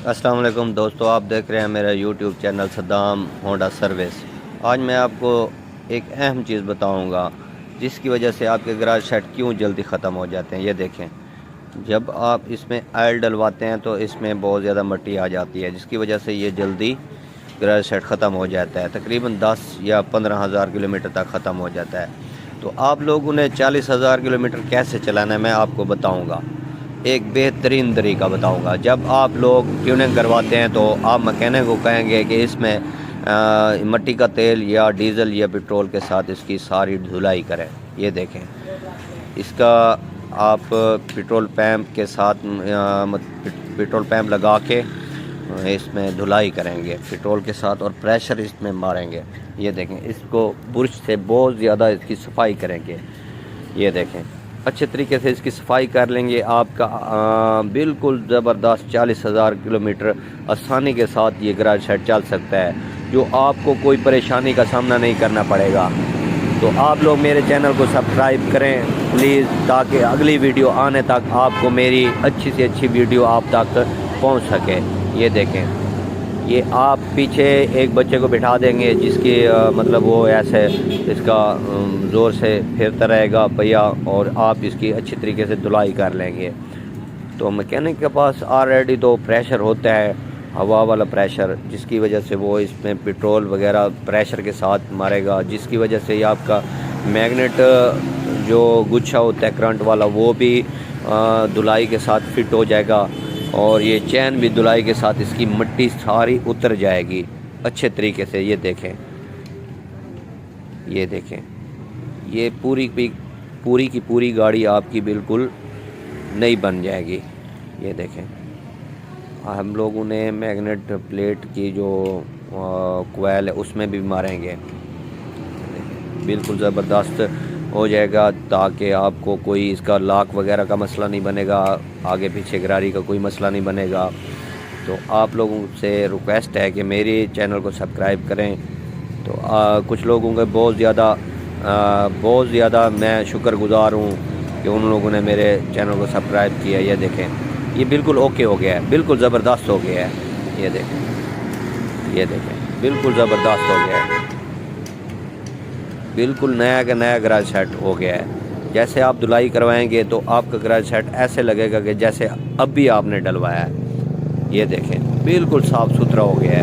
السلام علیکم دوستو، آپ دیکھ رہے ہیں میرا YouTube channel Saddam Honda service. آج میں آپ کو ایک اہم چیز بتاؤں گا جس کی وجہ سے آپ کے گراج سیٹ کیوں جلدی ختم ہو جاتے ہیں۔ یہ دیکھیں، جب آپ اس میں آئل ڈلواتے ہیں تو اس میں بہت زیادہ مٹی آ جاتی ہے، جس کی وجہ سے یہ جلدی گراج سیٹ ختم ہو جاتا ہے۔ تقریباً 10 یا 15,000 کلومیٹر تک ختم ہو جاتا ہے۔ تو آپ لوگوں نے 40,000 کلومیٹر کیسے چلانا ہے میں آپ کو بتاؤں گا، ایک بہترین طریقہ بتاؤں گا۔ جب آپ لوگ ٹیوننگ کرواتے ہیں تو آپ مکینک کو کہیں گے کہ اس میں مٹی کا تیل یا ڈیزل یا پٹرول کے ساتھ اس کی ساری دھلائی کریں۔ یہ دیکھیں، اس کا آپ پٹرول پمپ کے ساتھ پٹرول پمپ لگا کے اس میں دھلائی کریں گے پٹرول کے ساتھ، اور پریشر اس میں ماریں گے۔ یہ دیکھیں، اس کو برش سے بہت زیادہ اس کی صفائی کریں گے۔ یہ دیکھیں، اچھے طریقے سے اس کی صفائی کر لیں گے، آپ کا بالکل زبردست 40,000 کلومیٹر آسانی کے ساتھ یہ گراج سیٹ چل سکتا ہے، جو آپ کو کوئی پریشانی کا سامنا نہیں کرنا پڑے گا۔ تو آپ لوگ میرے چینل کو سبسکرائب کریں پلیز، تاکہ اگلی ویڈیو آنے تک آپ کو میری اچھی سے اچھی ویڈیو آپ تک پہنچ سکے۔ یہ دیکھیں، یہ آپ پیچھے ایک بچے کو بٹھا دیں گے جس کی مطلب وہ ایسے اس کا زور سے پھرتا رہے گا پہیا، اور آپ اس کی اچھی طریقے سے دھلائی کر لیں گے۔ تو میکینک کے پاس آلریڈی تو پریشر ہوتا ہے، ہوا والا پریشر، جس کی وجہ سے وہ اس میں پٹرول وغیرہ پریشر کے ساتھ مارے گا، جس کی وجہ سے آپ کا میگنیٹ جو گچھا ہوتا ہے کرنٹ والا وہ بھی دھلائی کے ساتھ فٹ ہو جائے گا، اور یہ چین بھی دھلائی کے ساتھ اس کی مٹی ساری اتر جائے گی اچھے طریقے سے۔ یہ دیکھیں، یہ دیکھیں، یہ پوری کی پوری گاڑی آپ کی بالکل نئی بن جائے گی۔ یہ دیکھیں، ہم لوگوں نے میگنیٹ پلیٹ کی جو کوائل ہے اس میں بھی ماریں گے، بالکل زبردست ہو جائے گا، تاکہ آپ کو کوئی اس کا لاک وغیرہ کا مسئلہ نہیں بنے گا، آگے پیچھے گراری کا کوئی مسئلہ نہیں بنے گا۔ تو آپ لوگوں سے ریکویسٹ ہے کہ میری چینل کو سبسکرائب کریں۔ تو کچھ لوگوں کے بہت زیادہ میں شکر گزار ہوں کہ ان لوگوں نے میرے چینل کو سبسکرائب کیا۔ یہ دیکھیں، یہ بالکل اوکے ہو گیا ہے، بالکل زبردست ہو گیا ہے۔ یہ دیکھیں، یہ دیکھیں، بالکل زبردست ہو گیا ہے، بالکل نیا کا نیا گراج سیٹ ہو گیا ہے۔ جیسے آپ دھلائی کروائیں گے تو آپ کا گراج سیٹ ایسے لگے گا کہ جیسے اب بھی آپ نے ڈلوایا ہے۔ یہ دیکھیں، بالکل صاف ستھرا ہو گیا ہے۔